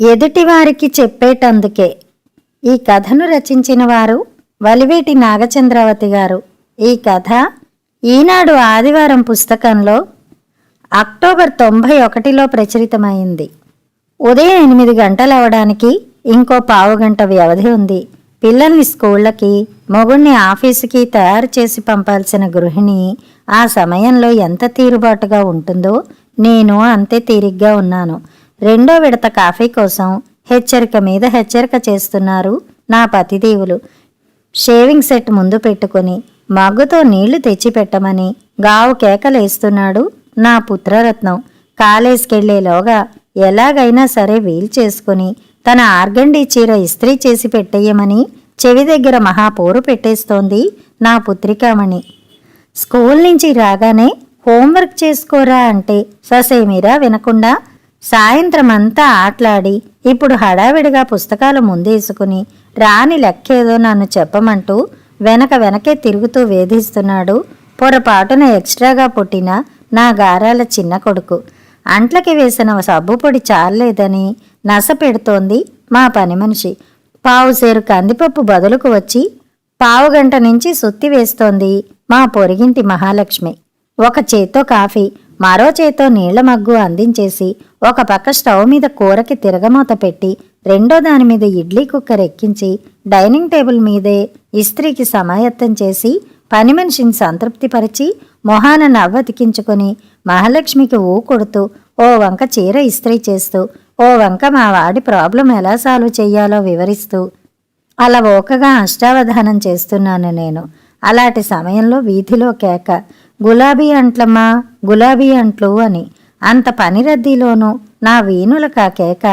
ఎదుటివారికి చెప్పేటందుకే. ఈ కథను రచించిన వారు వలివేటి నాగచంద్రావతి గారు. ఈ కథ ఈనాడు ఆదివారం పుస్తకంలో అక్టోబర్ 91లో ప్రచురితమైంది. ఉదయం 8 గంటలవడానికి ఇంకో పావుగంట వ్యవధి ఉంది. పిల్లల్ని స్కూళ్ళకి, మొగుణ్ణి ఆఫీసుకి తయారు చేసి పంపాల్సిన గృహిణి ఆ సమయంలో ఎంత తీరుబాటుగా ఉంటుందో నేను అంతే తీరిగ్గా ఉన్నాను. 2వ విడత కాఫీ కోసం హెచ్చరిక మీద హెచ్చరిక చేస్తున్నారు నా పతిదేవులు. షేవింగ్ సెట్ ముందు పెట్టుకుని మగ్గుతో నీళ్లు తెచ్చిపెట్టమని గావు కేకలేస్తున్నాడు నా పుత్రరత్నం. కాలేజ్కెళ్లేలోగా ఎలాగైనా సరే వీలు చేసుకుని తన ఆర్గండి చీర ఇస్త్రీ చేసి పెట్టేయమని చెవి దగ్గర మహాపోరు పెట్టేస్తోంది నా పుత్రికామణి. స్కూల్ నుంచి రాగానే హోంవర్క్ చేసుకోరా అంటే ససేమిరా వినకుండా సాయంత్రం అంతా ఆట్లాడి ఇప్పుడు హడావిడిగా పుస్తకాలు ముందేసుకుని రాని లెక్కేదో నన్ను చెప్పమంటూ వెనకే తిరుగుతూ వేధిస్తున్నాడు పొరపాటున ఎక్స్ట్రాగా పుట్టిన నా గారాల చిన్న కొడుకు. అంట్లకి వేసిన సబ్బు పొడి చాలేదని నస పెడుతోంది మా పని మనిషి. పావుసేరు కందిపప్పు బదులుకు వచ్చి పావుగంట నుంచి సుత్తి వేస్తోంది మా పొరిగింటి మహాలక్ష్మి. ఒక చేత్తో కాఫీ, మరో చేత్తో నీళ్ల మగ్గు అందించేసి ఒక పక్క స్టవ్ మీద కూరకి తిరగమూత పెట్టి రెండో దాని మీద ఇడ్లీ కుక్కర్ ఎక్కించి డైనింగ్ టేబుల్ మీదే ఇస్త్రీకి సమాయత్తం చేసి పని మనిషిని సంతృప్తిపరిచి మొహాన నవ్వతికించుకొని మహాలక్ష్మికి ఊ కొడుతూ ఓ వంక చీర ఇస్త్రీ చేస్తూ ఓ వంక మా వాడి ప్రాబ్లం ఎలా సాల్వ్ చెయ్యాలో వివరిస్తూ అలా ఓకగా అష్టావధానం చేస్తున్నాను నేను. అలాంటి సమయంలో వీధిలో కేక, గులాబీ అంట్లమ్మా గులాబీ అంట్లు అని. అంత పని రద్దీలోనూ నా వీణులకు ఆ కేక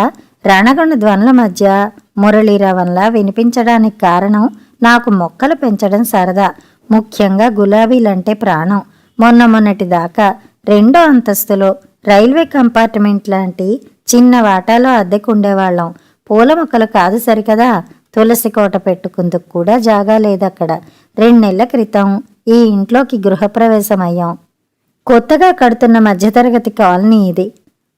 రణగణ ధ్వనుల మధ్య మురళీరవంలా వినిపించడానికి కారణం నాకు మొక్కలు పెంచడం సరదా, ముఖ్యంగా గులాబీలంటే ప్రాణం. మొన్నటి దాకా 2వ అంతస్తులో రైల్వే కంపార్ట్మెంట్ లాంటి చిన్న వాటాలో అద్దెకుండేవాళ్ళం. పూల మొక్కలు కాదు సరికదా, తులసి కోట పెట్టుకుందుకు కూడా జాగా లేదక్కడ. 2 నెలల క్రితం ఈ ఇంట్లోకి గృహప్రవేశమయ్యాం. కొత్తగా కడుతున్న మధ్యతరగతి కాలనీ ఇది.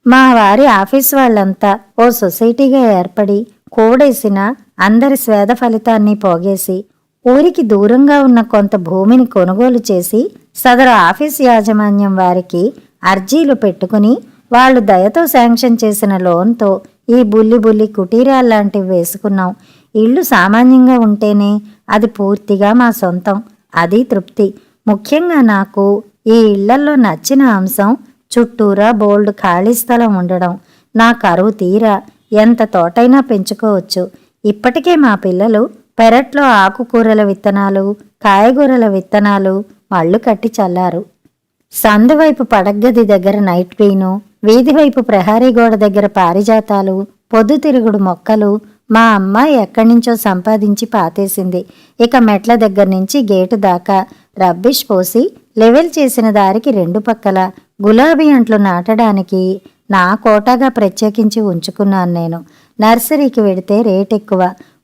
మా వారి ఆఫీస్ వాళ్ళంతా ఓ సొసైటీగా ఏర్పడి కూడేసిన అందరి స్వేద ఫలితాన్ని పోగేసి ఊరికి దూరంగా ఉన్న కొంత భూమిని కొనుగోలు చేసి సదరు ఆఫీస్ యాజమాన్యం వారికి అర్జీలు పెట్టుకుని వాళ్ళు దయతో శాంక్షన్ చేసిన లోన్తో ఈ బుల్లి కుటీరాల్లాంటివి వేసుకున్నాం. ఇల్లు సామాన్యంగా ఉంటేనే అది పూర్తిగా మా సొంతం, అది తృప్తి. ముఖ్యంగా నాకు ఈ ఇళ్లల్లో నచ్చిన అంశం చుట్టూరా బోల్డ్ ఖాళీ స్థలం ఉండడం. నా కరువు తీరా ఎంత తోటైనా పెంచుకోవచ్చు. ఇప్పటికే మా పిల్లలు పెరట్లో ఆకుకూరల విత్తనాలు, కాయగూరల విత్తనాలు మళ్ళు కట్టి చల్లారు. సందువైపు పడగ్గది దగ్గర నైట్ పీను, వీధివైపు ప్రహారీ గోడ దగ్గర పారిజాతాలు, పొద్దుతిరుగుడు మొక్కలు మా అమ్మ ఎక్కడినుంచో సంపాదించి పాతేసింది. ఇక మెట్ల దగ్గర నుంచి గేటు దాకా రబ్బిష్ పోసి లెవెల్ చేసిన దారికి 2 పక్కల గులాబీ అంట్లు నాటడానికి నా కోటాగా ప్రత్యేకించి ఉంచుకున్నాను నేను. నర్సరీకి వెడితే రేటెక్కువ,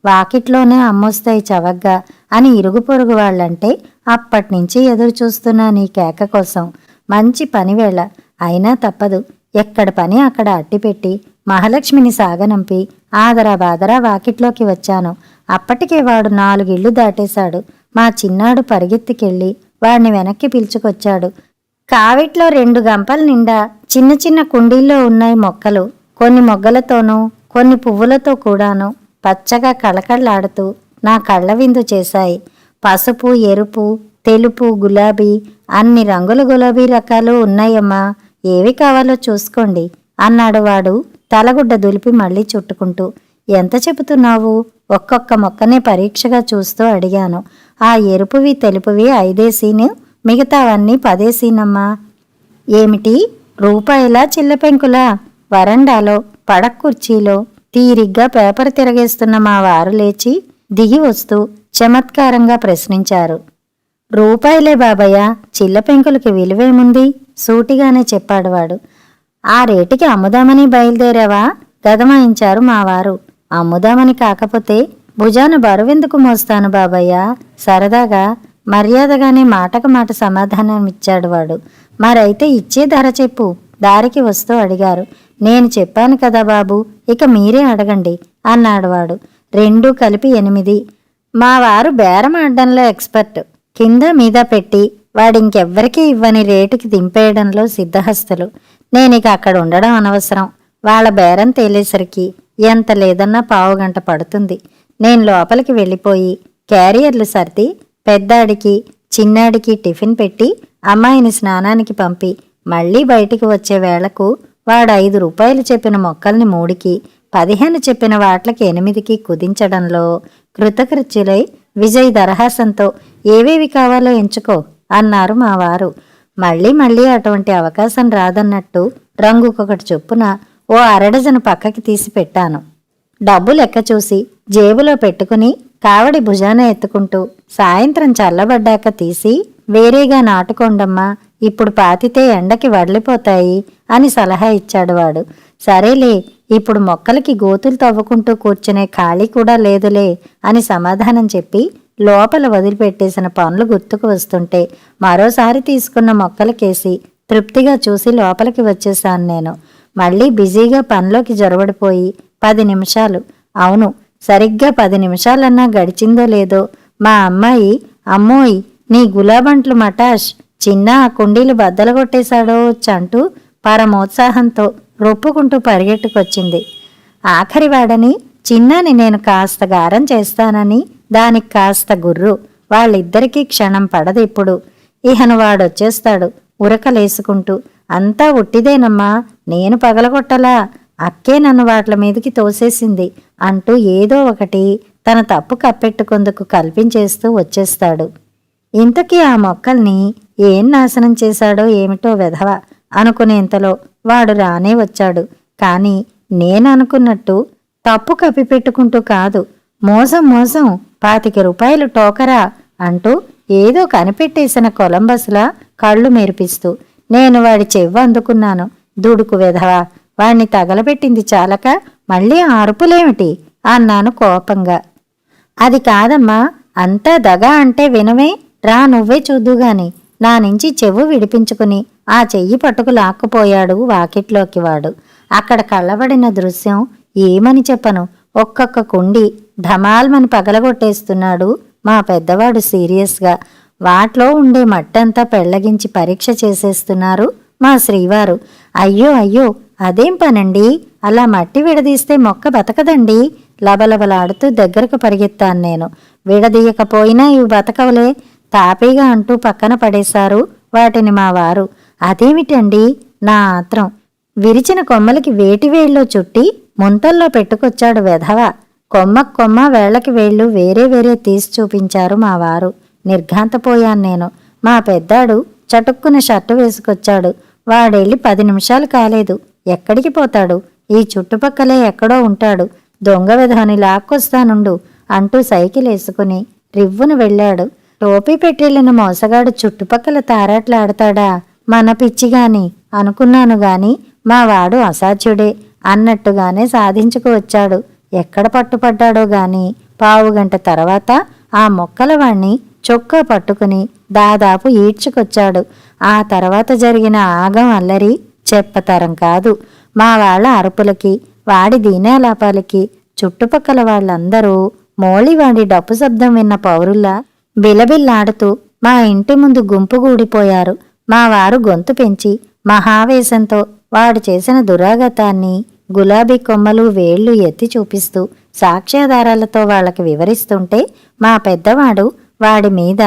వాకిట్లోనే అమ్మొస్తాయి చవగ్గా అని ఇరుగు పొరుగు వాళ్ళంటే అప్పటినుంచి ఎదురు చూస్తున్నా నీ కేక కోసం. మంచి పనివేళ అయినా తప్పదు. ఎక్కడ పని అక్కడ అట్టిపెట్టి మహాలక్ష్మిని సాగనంపి ఆదరా వాకిట్లోకి వచ్చాను. అప్పటికే వాడు 4 ఇళ్ళు దాటేశాడు. మా చిన్నాడు పరిగెత్తికెళ్ళి వాడిని వెనక్కి పిలుచుకొచ్చాడు. కావిట్లో 2 గంపల నిండా చిన్న కుండీల్లో ఉన్నాయి మొక్కలు. కొన్ని మొగ్గలతోనూ కొన్ని పువ్వులతో కూడాను పచ్చగా కళకళలాడుతూ నా కళ్ళ విందు చేశాయి. పసుపు, ఎరుపు, తెలుపు, గులాబీ అన్ని రంగుల గులాబీ రకాలు ఉన్నాయమ్మా, ఏవి కావాలో చూసుకోండి అన్నాడు వాడు తలగుడ్డ దులిపి మళ్ళీ చుట్టుకుంటూ. ఎంత చెబుతున్నావు? ఒక్కొక్క మొక్కనే పరీక్షగా చూస్తూ అడిగాను. ఆ ఎరుపువి తెలుపువి 5 మిగతావన్నీ 10 ఏమిటి రూపాయల చిల్లపెంకులా? వరండాలో పడక కుర్చీలో తీరిగ్గా పేపర్ తిరగేస్తున్న మా వారు లేచి దిగి వస్తూ చమత్కారంగా ప్రశ్నించారు. రూపాయలే బాబయ్య, చిల్లపెంకులకి విలువేముంది సూటిగానే చెప్పాడు వాడు. ఆ రేటుకి అమ్ముదామని బయలుదేరావా? గదమాయించారు మావారు. అమ్ముదామని కాకపోతే భుజాన బరువెందుకు మోస్తాను బాబయ్య, సరదాగా మర్యాదగానే మాటకు మాట సమాధానమిచ్చాడు వాడు. మరైతే ఇచ్చే ధర చెప్పు, దారికి వస్తూ అడిగారు. నేను చెప్పాను కదా బాబు, ఇక మీరే అడగండి అన్నాడు వాడు. 2 కలిపి 8. మా వారు బేరం ఆడడంలో ఎక్స్పర్ట్. కింద మీద పెట్టి వాడింకెవ్వరికీ ఇవ్వని రేటుకి దింపేయడంలో సిద్ధహస్తులు. నేనిక అక్కడ ఉండడం అనవసరం. వాళ్ళ బేరం తేలేసరికి ఎంత లేదన్నా పావుగంట పడుతుంది. నేను లోపలికి వెళ్ళిపోయి క్యారియర్లు సర్ది పెద్దాడికి చిన్నాడికి టిఫిన్ పెట్టి అమ్మాయిని స్నానానికి పంపి మళ్లీ బయటికి వచ్చే వేళకు వాడు 5 రూపాయలు చెప్పిన మొక్కల్ని 3కి 15 చెప్పిన వాట్లకి 8కి కుదించడంలో కృతకృత్యులై విజయ్ దరహాసంతో ఏవేవి కావాలో ఎంచుకో అన్నారు మా వారు. మళ్ళీ అటువంటి అవకాశం రాదన్నట్టు రంగుకొకటి చొప్పున ఓ అరడజను పక్కకి తీసి పెట్టాను. డబ్బు లెక్క చూసి జేబులో పెట్టుకుని కావడి భుజాన ఎత్తుకుంటూ సాయంత్రం చల్లబడ్డాక తీసి వేరేగా నాటుకోండమ్మా, ఇప్పుడు పాతితే ఎండకి వడిలిపోతాయి అని సలహా ఇచ్చాడు వాడు. సరేలే, ఇప్పుడు మొక్కలకి గోతులు తవ్వుకుంటూ కూర్చునే ఖాళీ కూడా లేదులే అని సమాధానం చెప్పి లోపల వదిలిపెట్టేసిన పనులు గుర్తుకు వస్తుంటే మరోసారి తీసుకున్న మొక్కలకేసి తృప్తిగా చూసి లోపలికి వచ్చేశాను నేను. మళ్ళీ బిజీగా పనిలోకి జొరబడిపోయి 10 నిమిషాలు, అవును సరిగ్గా 10 నిమిషాలన్నా గడిచిందో లేదో మా అమ్మాయి అమ్మోయ్ నీ గులాబంట్లు మటాష్, చిన్న ఆ కుండీలు బద్దలగొట్టేశాడో చంటూ పరమోత్సాహంతో రొప్పుకుంటూ పరిగెట్టుకొచ్చింది. ఆఖరివాడని చిన్నాని నేను కాస్త గారం చేస్తానని దానికి కాస్త గుర్రు. వాళ్ళిద్దరికీ క్షణం పడదిప్పుడు. ఇహను వాడొచ్చేస్తాడు ఉరకలేసుకుంటూ. అంతా ఉట్టిదేనమ్మా, నేను పగలగొట్టలా, అక్కే నన్ను వాట్ల మీదకి తోసేసింది అంటూ ఏదో ఒకటి తన తప్పు కప్పెట్టుకుందుకు కల్పించేస్తూ వచ్చేస్తాడు. ఇంతకీ ఆ మొక్కల్ని ఏం నాశనం చేశాడో ఏమిటో వెధవ అనుకునేంతలో వాడు రానే వచ్చాడు. కాని నేననుకున్నట్టు తప్పు కప్పిపెట్టుకుంటూ కాదు, మోసం 25 రూపాయలు టోకరా అంటూ ఏదో కనిపెట్టేసిన కొలంబస్లా కళ్ళు మెరిపిస్తూ. నేను వాడి చెవ్వు అందుకున్నాను. దుడుకు వెధవా, వాణ్ణి తగలబెట్టింది చాలక మళ్ళీ ఆ అరుపులేమిటి అన్నాను కోపంగా. అది కాదమ్మా, అంతా దగా అంటే వినవే, రా నువ్వే చూద్దుగాని నా నుంచి చెవు విడిపించుకుని ఆ చెయ్యి పట్టుకు లాక్కుపోయాడు వాకిట్లోకి వాడు. అక్కడ కళ్ళబడిన దృశ్యం ఏమని చెప్పను. ఒక్కొక్క కుండి ఢమాల్మని పగలగొట్టేస్తున్నాడు మా పెద్దవాడు సీరియస్గా. వాట్లో ఉండే మట్టంతా పెళ్లగించి పరీక్ష చేసేస్తున్నారు మా శ్రీవారు. అయ్యో అదేం పనండి, అలా మట్టి విడదీస్తే మొక్క బతకదండి లబలబలాడుతూ దగ్గరకు పరిగెత్తాను నేను. విడదీయకపోయినా ఇవి బతకవలే తాపీగా అంటూ పక్కన పడేశారు వాటిని మా వారు. అదేమిటండి నా ఆత్రం. విరిచిన కొమ్మలకి వేటివేళ్ళలో చుట్టి ముంతల్లో పెట్టుకొచ్చాడు వెధవ. కొమ్మ వేళ్లకి వేళ్ళు వేరే తీసి చూపించారు మా వారు. నిర్ఘాంతపోయాను నేను. మా పెద్దాడు చటుక్కున షర్టు వేసుకొచ్చాడు. వాడెళ్ళి 10 నిమిషాలు కాలేదు. ఎక్కడికి పోతాడు, ఈ చుట్టుపక్కలే ఎక్కడో ఉంటాడు, దొంగ వెధవని లాక్కొస్తానుండు అంటూ సైకిల్ వేసుకుని రివ్వును వెళ్ళాడు. టోపీ పెట్టెళ్ళిన మోసగాడు చుట్టుపక్కల తారాట్లాడతాడా మన పిచ్చిగాని అనుకున్నాను గాని మా వాడు అసాధ్యుడే అన్నట్టుగానే సాధించుకు వచ్చాడు. ఎక్కడ పట్టుపడ్డాడో గాని పావుగంట తర్వాత ఆ మొక్కలవాణ్ణి చొక్కా పట్టుకుని దాదాపు ఈడ్చుకొచ్చాడు. ఆ తర్వాత జరిగిన ఆగం అల్లరి చెప్పతరం కాదు. మా వాళ్ళ అరుపులకి వాడి దీనాలాపాలకి చుట్టుపక్కల వాళ్ళందరూ మోళివాడి డప్పు శబ్దం విన్న పౌరుల్లా బిలబిల్లాడుతూ మా ఇంటి ముందు గుంపుగూడిపోయారు. మా వారు గొంతు పెంచి మహావేశంతో వాడు చేసిన దురాగతాన్ని గులాబీ కొమ్మలు వేళ్లు ఎత్తి చూపిస్తూ సాక్ష్యాధారాలతో వాళ్ళకి వివరిస్తుంటే మా పెద్దవాడు వాడి మీద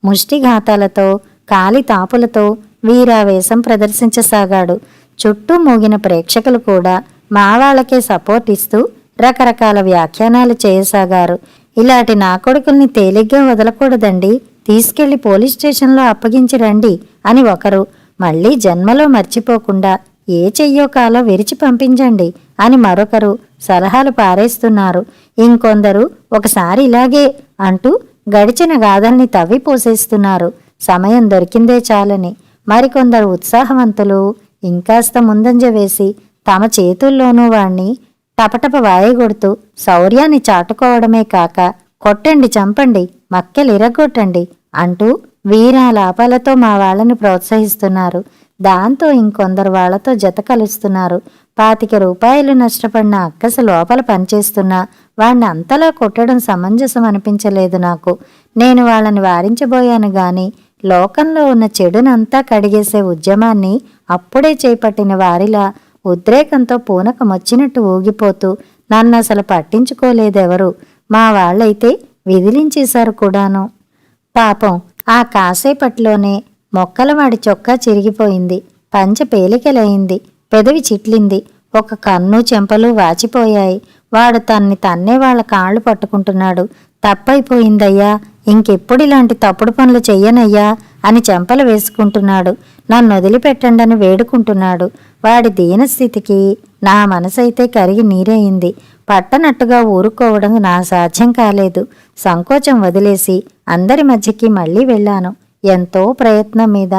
ముష్టిఘాతాలతో కాలి తాపులతో వీరావేశం ప్రదర్శించసాగాడు. చుట్టూ మోగిన ప్రేక్షకులు కూడా మా వాళ్ళకే సపోర్ట్ ఇస్తూ రకరకాల వ్యాఖ్యానాలు చేయసాగారు. ఇలాంటి నా కొడుకుల్ని తేలిగ్గా వదలకూడదండి, తీసుకెళ్లి పోలీస్ స్టేషన్లో అప్పగించి రండి అని ఒకరు, మళ్ళీ జన్మలో మర్చిపోకుండా ఏ చెయ్యో కాలో విరిచి పంపించండి అని మరొకరు సలహాలు పారేస్తున్నారు. ఇంకొందరు ఒకసారి ఇలాగే అంటూ గడిచిన గాథల్ని తవ్విపోసేస్తున్నారు సమయం దొరికిందే చాలని. మరికొందరు ఉత్సాహవంతులు ఇంకాస్త ముందంజ వేసి తమ చేతుల్లోనూ వాణ్ణి టపటప వాయగొడుతూ శౌర్యాన్ని చాటుకోవడమే కాక కొట్టండి, చంపండి, మక్కెలిరగొట్టండి అంటూ వీరాలాపాలతో మా వాళ్ళని ప్రోత్సహిస్తున్నారు. దాంతో ఇంకొందరు వాళ్లతో జత కలుస్తున్నారు. 25 రూపాయలు నష్టపడిన అక్కస లోపల పనిచేస్తున్నా వాణ్ణి అంతలా కొట్టడం సమంజసం అనిపించలేదు నాకు. నేను వాళ్ళని వారించబోయాను గాని లోకంలో ఉన్న చెడునంతా కడిగేసే ఉద్యమాన్ని అప్పుడే చేపట్టిన వారిలా ఉద్రేకంతో పూనకమొచ్చినట్టు ఊగిపోతూ నన్నసలు పట్టించుకోలేదెవరు. మా వాళ్ళైతే విదిలించేశారు కూడాను. పాపం ఆ కాసేపట్లోనే మొక్కలవాడి చొక్కా చిరిగిపోయింది, పంచె పేలికలయింది, పెదవి చిట్లింది, ఒక కన్ను చెంపలు వాచిపోయాయి. వాడు తన్నే వాళ్ళ కాళ్ళు పట్టుకుంటున్నాడు. తప్పైపోయిందయ్యా, ఇంకెప్పుడిలాంటి తప్పుడు పనులు చెయ్యనయ్యా అని చెంపలు వేసుకుంటున్నాడు. నన్ను వదిలిపెట్టండని వేడుకుంటున్నాడు. వాడి దీనస్థితికి నా మనసైతే కరిగి నీరైంది. పట్టనట్టుగా ఊరుకోవడం నా సాధ్యం కాలేదు. సంకోచం వదిలేసి అందరి మధ్యకి మళ్ళీ వెళ్ళాను. ఎంతో ప్రయత్నం మీద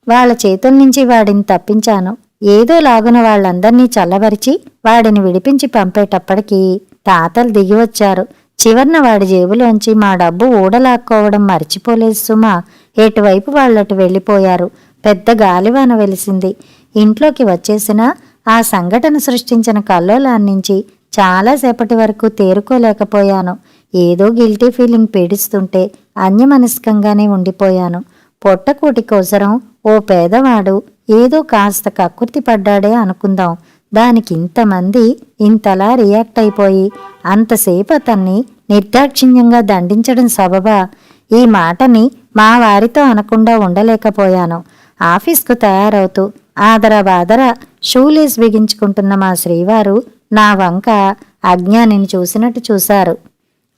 వాళ్ళ చేతుల నుంచి వాడిని తప్పించాను. ఏదో లాగున వాళ్ళందర్నీ చల్లబరిచి వాడిని విడిపించి పంపేటప్పటికీ తాతలు దిగివచ్చారు. చివర్న వాడి జేబులోంచి మా డబ్బు ఊడలాక్కోవడం మర్చిపోలేదు సుమా. ఎటువైపు వాళ్ళటు వెళ్ళిపోయారు. పెద్ద గాలివాన వెలిసింది. ఇంట్లోకి వచ్చేసినా ఆ సంఘటన సృష్టించిన కల్లోలాన్నించి చాలాసేపటి వరకు తేరుకోలేకపోయాను. ఏదో గిల్టీ ఫీలింగ్ పీడిస్తుంటే అన్యమనస్కంగానే ఉండిపోయాను. పొట్టకూటి కోసరం ఓ పేదవాడు ఏదో కాస్త కక్కుర్తి పడ్డాడే అనుకుందాం. దానికి ఇంతమంది ఇంతలా రియాక్ట్ అయిపోయి అంతసేపు అతన్ని నిర్దాక్షిణ్యంగా దండించడం సబబా? ఈ మాటని మా వారితో అనకుండా ఉండలేకపోయాను. ఆఫీస్కు తయారవుతూ ఆదరబాదర షూలేస్ బిగించుకుంటున్న మా శ్రీవారు నా వంక అజ్ఞానిని చూసినట్టు చూశారు.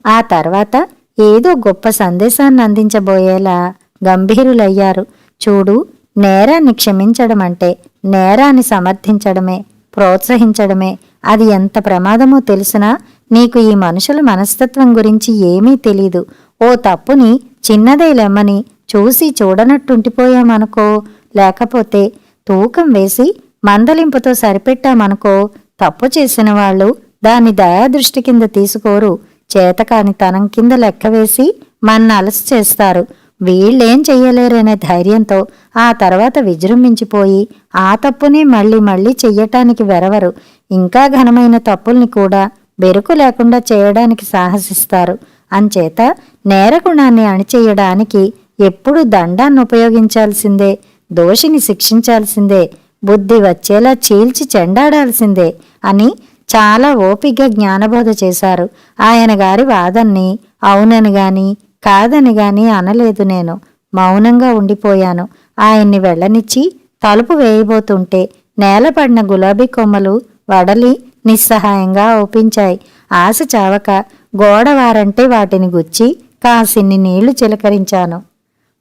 ఆ తర్వాత ఏదో గొప్ప సందేశాన్ని అందించబోయేలా గంభీరులయ్యారు. చూడు, నేరాన్ని క్షమించడమంటే నేరాన్ని సమర్థించడమే, ప్రోత్సహించడమే. అది ఎంత ప్రమాదమో తెలుసునా? నీకు ఈ మనుషుల మనస్తత్వం గురించి ఏమీ తెలీదు. ఓ తప్పుని చిన్నదేలెమ్మని చూసి చూడనట్టుంటిపోయామనుకో, లేకపోతే తూకం వేసి మందలింపుతో సరిపెట్టామనుకో, తప్పు చేసిన వాళ్ళు దాన్ని దయాదృష్టి కింద తీసుకోరు. చేతకాని తనం కింద లెక్కవేసి మన్ని అలసి చేస్తారు. వీళ్ళేం చెయ్యలేరనే ధైర్యంతో ఆ తర్వాత విజృంభించిపోయి ఆ తప్పునే మళ్ళీ మళ్ళీ చెయ్యటానికి వెరవరు. ఇంకా ఘనమైన తప్పుల్ని కూడా బెరుకు లేకుండా చేయడానికి సాహసిస్తారు. అంచేత నేరగుణాన్ని అణిచేయడానికి ఎప్పుడూ దండాన్ని ఉపయోగించాల్సిందే, దోషిని శిక్షించాల్సిందే, బుద్ధి వచ్చేలా చీల్చి చెండాడాల్సిందే అని చాలా ఓపిగ్గా జ్ఞానబోధ చేశారు. ఆయన గారి వాదన్ని అవునని గాని కాదని గాని అనలేదు. నేను మౌనంగా ఉండిపోయాను. ఆయన్ని వెళ్ళనిచ్చి తలుపు వేయబోతుంటే నేలపడిన గులాబీ కొమ్మలు వడలి నిస్సహాయంగా ఔపించాయి. ఆశ చావక గోడవారంటే వాటిని గుచ్చి కాసిన్ని నీళ్లు చిలకరించాను.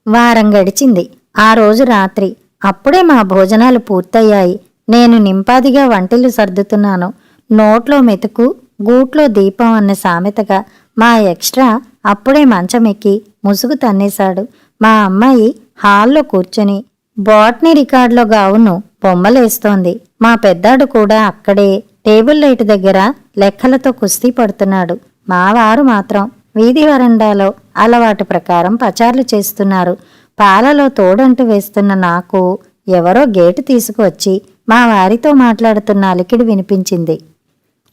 వారం గడిచింది. ఆ రోజు రాత్రి అప్పుడే మా భోజనాలు పూర్తయ్యాయి. నేను నింపాదిగా వంటిల్లు సర్దుతున్నాను. నోట్లో మెతుకు గూట్లో దీపం అన్న సామెతగా మా ఎక్స్ట్రా అప్పుడే మంచమెక్కి ముసుగు తన్నేశాడు. మా అమ్మాయి హాల్లో కూర్చుని బాట్నీ రికార్డులో గావును బొమ్మలేస్తోంది. మా పెద్దాడు కూడా అక్కడే టేబుల్ లైట్ దగ్గర లెక్కలతో కుస్తీ పడుతున్నాడు. మా వారు మాత్రం వీధి వరండాలో అలవాటు ప్రకారం పచార్లు చేస్తున్నారు. పాలలో తోడంటు వేస్తున్న నాకు ఎవరో గేటు తీసుకువచ్చి మా వారితో మాట్లాడుతున్న అలికిడి వినిపించింది.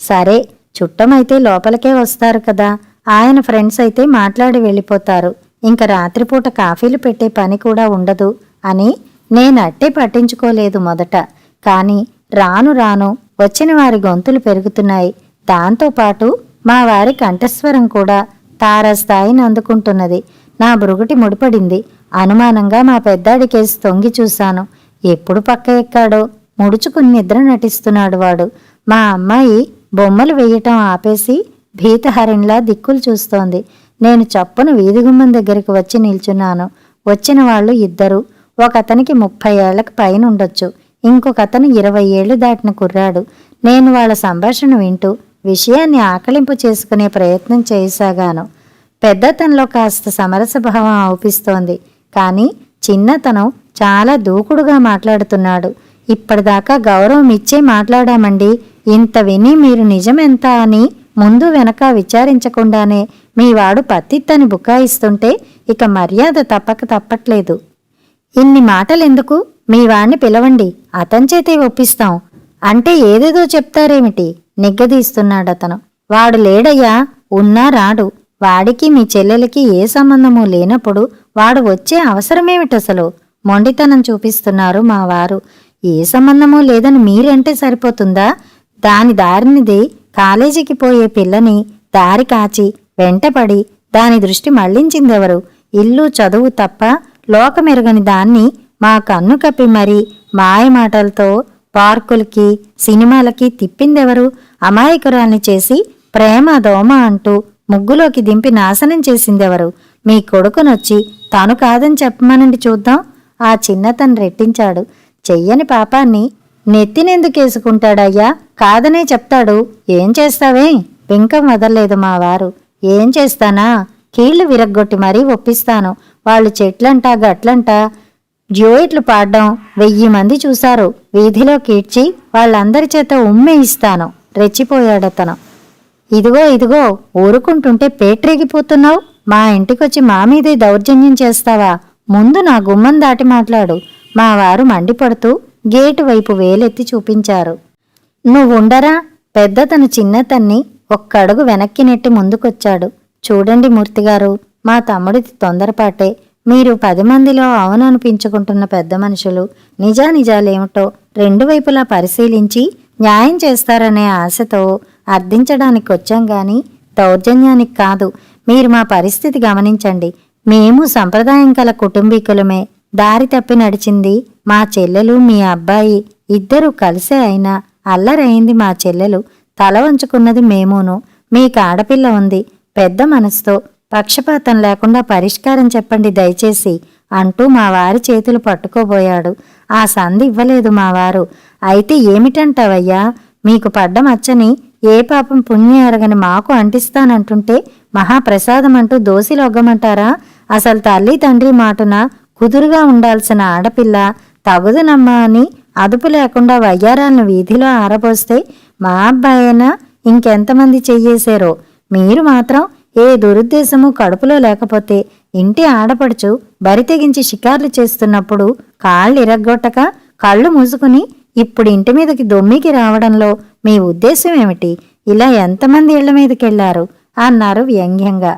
సరే, చుట్టమైతే లోపలికే వస్తారు కదా, ఆయన ఫ్రెండ్స్ అయితే మాట్లాడి వెళ్ళిపోతారు. ఇంక రాత్రిపూట కాఫీలు పెట్టే పని కూడా ఉండదు అని నేనట్టే పట్టించుకోలేదు మొదట. కాని రాను రాను వచ్చిన వారి గొంతులు పెరుగుతున్నాయి. దాంతోపాటు మా వారి కంఠస్వరం కూడా తారాస్థాయిని అందుకుంటున్నది. నా బురుగుటి ముడిపడింది. అనుమానంగా మా పెద్దాడి కేసు తొంగి చూశాను. ఎప్పుడు పక్క ఎక్కాడో ముడుచుకుని నిద్ర నటిస్తున్నాడు వాడు. మా అమ్మాయి బొమ్మలు వేయటం ఆపేసి భీతహరిణ్లా దిక్కులు చూస్తోంది. నేను చప్పున వీధిగుమ్మం దగ్గరికి వచ్చి నిల్చున్నాను. వచ్చిన వాళ్ళు ఇద్దరు. ఒకతనికి 30 ఏళ్లకు పైనుండొచ్చు, ఇంకొకతను 20 ఏళ్లు దాటిన కుర్రాడు. నేను వాళ్ళ సంభాషణ వింటూ విషయాన్ని ఆకలింపు చేసుకునే ప్రయత్నం చేయసాగాను. పెద్దతనంలో కాస్త సమరసభావం ఔపిస్తోంది. కానీ చిన్నతనం చాలా దూకుడుగా మాట్లాడుతున్నాడు. ఇప్పటిదాకా గౌరవం ఇచ్చే మాట్లాడామండి, ఇంత విని మీరు నిజమెంత అని ముందు వెనక విచారించకుండానే మీవాడు పత్తిత్తని బుకాయిస్తుంటే ఇక మర్యాద తప్పట్లేదు. ఇన్ని మాటలెందుకు, మీ వాణ్ణి పిలవండి, అతని చేతే ఒప్పిస్తాం అంటే ఏదేదో చెప్తారేమిటి? నిగ్గదీస్తున్నాడతను. వాడు లేడయ్యా, ఉన్నా రాడు. వాడికి మీ చెల్లెలకి ఏ సంబంధమూ లేనప్పుడు వాడు వచ్చే అవసరమేమిటసలు? మొండితనం చూపిస్తున్నారు మా వారు. ఏ సంబంధమూ లేదని మీరంటే సరిపోతుందా? దాని దారినిది కాలేజీకి పోయే పిల్లని దారి కాచి వెంటపడి దాని దృష్టి మళ్లించిందెవరు? ఇల్లు చదువు తప్ప లోకమెరగని దాన్ని మా కన్ను కప్పి మరీ మాయమాటలతో పార్కులకి సినిమాలకి తిప్పిందెవరు? అమాయకురాల్ని చేసి ప్రేమ దోమ అంటూ ముగ్గులోకి దింపి నాశనం చేసిందెవరు? మీ కొడుకునొచ్చి తాను కాదని చెప్పమనండి చూద్దాం. ఆ చిన్నతను రెట్టించాడు. చెయ్యని పాపాన్ని నెత్తినెందుకేసుకుంటాడయ్యా? కాదనే చెప్తాడు. ఏం చేస్తావే? పెంకం వదల్లేదు మా వారు. ఏం చేస్తానా? కీళ్లు విరగ్గొట్టి మరీ ఒప్పిస్తాను. వాళ్ళు చెట్లంటా గట్లంటా డ్యూయెట్లు పాడ్డం 1000 మంది చూశారు. వీధిలో కీడ్చి వాళ్ళందరి చేత ఉమ్మేయిస్తాను. రెచ్చిపోయాడతను. ఇదిగో ఇదిగో, ఊరుకుంటుంటే పేట్రేగిపోతున్నావు. మా ఇంటికొచ్చి మా మీదే దౌర్జన్యం చేస్తావా? ముందు నా గుమ్మం దాటి మాట్లాడు. మా వారు మండిపడుతూ గేటు వైపు వేలెత్తి చూపించారు. నువ్వుండరా? పెద్దతను చిన్నతన్ని ఒక్కడుగు వెనక్కి నెట్టి ముందుకొచ్చాడు. చూడండి మూర్తిగారు, మా తమ్ముడిది తొందరపాటే. మీరు 10 మందిలో అవుననిపించుకుంటున్న పెద్ద మనుషులు నిజానిజాలేమిటో 2 వైపులా పరిశీలించి న్యాయం చేస్తారనే ఆశతో అర్థించడానికి వచ్చాం గాని దౌర్జన్యానికి కాదు. మీరు మా పరిస్థితి గమనించండి. మేము సంప్రదాయం కల కుటుంబీకులమే. దారి తప్పి నడిచింది మా చెల్లెలు, మీ అబ్బాయి ఇద్దరూ కలిసే అయినా అల్లరయింది మా చెల్లెలు. తల వంచుకున్నది మేమూను. మీకు ఆడపిల్ల ఉంది. పెద్ద మనసుతో పక్షపాతం లేకుండా పరిష్కారం చెప్పండి దయచేసి అంటూ మా వారి చేతులు పట్టుకోబోయాడు. ఆ సంధి ఇవ్వలేదు మా వారు. అయితే ఏమిటంటావయ్యా? మీకు పడ్డమచ్చని ఏ పాపం పుణ్యం ఎరగని మాకు అంటిస్తానంటుంటే మహాప్రసాదం అంటూ దోసిలొగ్గమంటారా? అసలు తల్లి తండ్రి మాటున కుదురుగా ఉండాల్సిన ఆడపిల్ల తగుదునమ్మా అని అదుపు లేకుండా వయ్యారాలను వీధిలో ఆరబోస్తే మా అబ్బాయైనా ఇంకెంతమంది చెయ్యేశారో. మీరు మాత్రం ఏ దురుద్దేశము కడుపులో లేకపోతే ఇంటి ఆడపడుచు బరి తెగించి షికార్లు చేస్తున్నప్పుడు కాళ్ళు ఇరగ్గొట్టక కళ్ళు మూసుకుని ఇప్పుడు ఇంటి మీదకి దొమ్మికి రావడంలో మీ ఉద్దేశం ఏమిటి? ఇలా ఎంతమంది ఇళ్ల మీదకెళ్లారు? అన్నారు వ్యంగ్యంగా.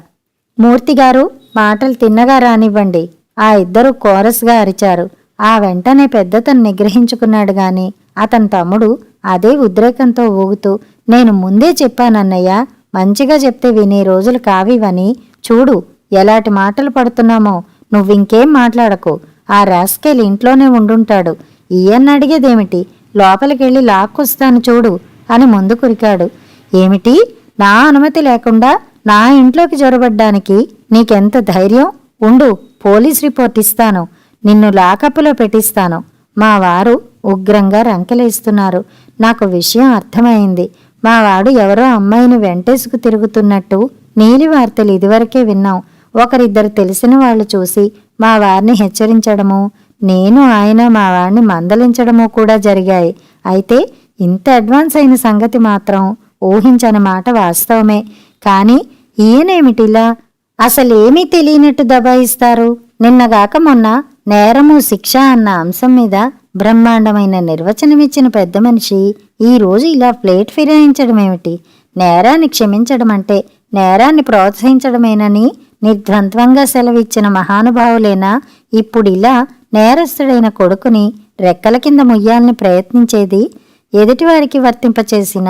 మూర్తిగారు, మాటలు తిన్నగా రానివ్వండి. ఆ ఇద్దరు కోరస్గా అరిచారు. ఆ వెంటనే పెద్దతను నిగ్రహించుకున్నాడు గాని అతని తమ్ముడు అదే ఉద్రేకంతో ఊగుతూ, నేను ముందే చెప్పానన్నయ్య, మంచిగా చెప్తే వినే రోజులు కావివని. చూడు ఎలాంటి మాటలు పడుతున్నామో. నువ్వింకేం మాట్లాడకు. ఆ రాస్కెల్ ఇంట్లోనే ఉండుంటాడు. ఈయన్నడిగేదేమిటి? లోపలికెళ్ళి లాక్కొస్తాను చూడు అని ముందు కురికాడు. ఏమిటి? నా అనుమతి లేకుండా నా ఇంట్లోకి జొరబడ్డానికి నీకెంత ధైర్యం? ఉండు, పోలీస్ రిపోర్ట్ ఇస్తాను. నిన్ను లాకప్పులో పెట్టిస్తాను. మా వారు ఉగ్రంగా రంకెలేస్తున్నారు. నాకు విషయం అర్థమైంది. మా వాడు ఎవరో అమ్మాయిని వెంటేసుకు తిరుగుతున్నట్టు నీలి వార్తలు ఇదివరకే విన్నాం. ఒకరిద్దరు తెలిసిన వాళ్ళు చూసి మా వారిని హెచ్చరించడము, నేను ఆయన మా వారిని మందలించడమూ కూడా జరిగాయి. అయితే ఇంత అడ్వాన్స్ అయిన సంగతి మాత్రం ఊహించని మాట వాస్తవమే. కానీ ఈయనేమిటిలా అసలేమీ తెలియనట్టు దబాయిస్తారు? నిన్నగాక మొన్న నేరము శిక్ష అన్న అంశం మీద బ్రహ్మాండమైన నిర్వచనమిచ్చిన పెద్ద మనిషి ఈరోజు ఇలా ప్లేట్ ఫిరాయించడమేమిటి? నేరాన్ని క్షమించడం అంటే నేరాన్ని ప్రోత్సహించడమేనని నిర్ద్వంద్వంగా సెలవిచ్చిన మహానుభావులేనా ఇప్పుడిలా నేరస్తుడైన కొడుకుని రెక్కల కింద ముయ్యాలని ప్రయత్నించేది? ఎదుటివారికి వర్తింపచేసిన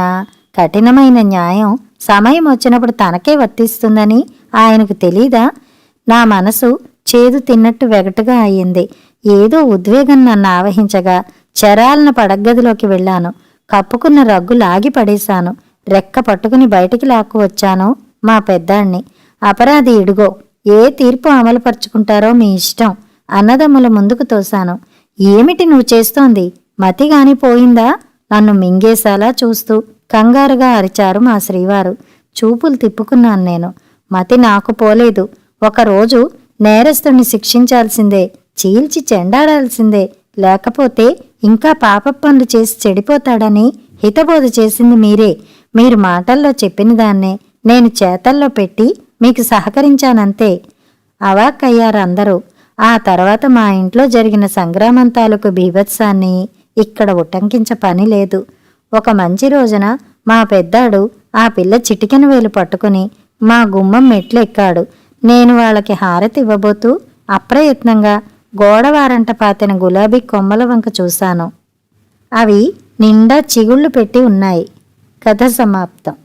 కఠినమైన న్యాయం సమయం వచ్చినప్పుడు తనకే వర్తిస్తుందని ఆయనకు తెలీదా? నా మనసు చేదు తిన్నట్టు వెగటుగా అయ్యింది. ఏదో ఉద్వేగం నన్ను ఆవహించగా చెరాలన పడగ్గదిలోకి వెళ్ళాను. కప్పుకున్న రగ్గు లాగి పడేశాను. రెక్క పట్టుకుని బయటికి లాక్కు వచ్చాను మా పెద్దాణ్ణి. అపరాధి ఇడుగో, ఏ తీర్పు అమలుపరుచుకుంటారో మీ ఇష్టం. అన్నదమ్ముల ముందుకు తోశాను. ఏమిటి నువ్వు చేస్తోంది? మతిగాని పోయిందా? నన్ను మింగేశాలా చూస్తూ కంగారుగా అరిచారు మా శ్రీవారు. చూపులు తిప్పుకున్నాను నేను. మతి నాకు పోలేదు. ఒకరోజు నేరస్తుణ్ణి శిక్షించాల్సిందే, చీల్చి చెండాడాల్సిందే. లేకపోతే ఇంకా పాప పనులు చేసి చెడిపోతాడని హితబోధ చేసింది మీరే. మీరు మాటల్లో చెప్పిన దాన్నే నేను చేతల్లో పెట్టి మీకు సహకరించానంతే. అవాక్కయ్యారందరూ. ఆ తర్వాత మా ఇంట్లో జరిగిన సంగ్రామం తాలూకు బీభత్సాన్ని ఇక్కడ ఉటంకించ పని లేదు. ఒక మంచి రోజున మా పెద్దాడు ఆ పిల్ల చిటికెన వేలు పట్టుకుని మా గుమ్మం మెట్లెక్కాడు. నేను వాళ్ళకి హారతి ఇవ్వబోతూ అప్రయత్నంగా గోడవారంట పాతిన గులాబీ కొమ్మల వంక చూశాను. అవి నిండా చిగుళ్ళు పెట్టి ఉన్నాయి. కథ సమాప్తం.